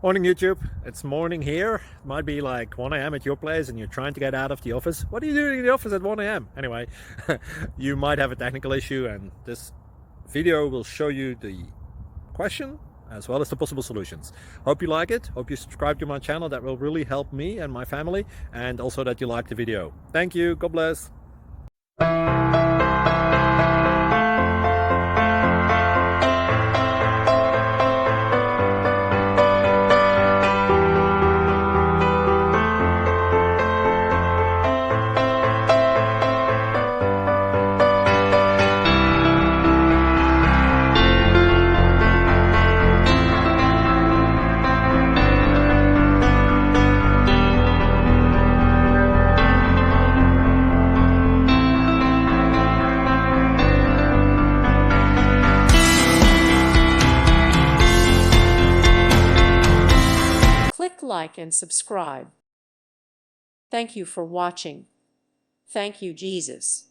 Morning YouTube, it's morning here. It might be like 1 a.m. at your place and you're trying to get out of the office. What are you doing in the office at 1 a.m.? Anyway, you might have a technical issue and this video will show you the question as well as the possible solutions. Hope you like it, hope you subscribe to my channel. That will really help me and my family, and also that you like the video. Thank you, God bless. Click like and subscribe. Thank you for watching. Thank you, Jesus.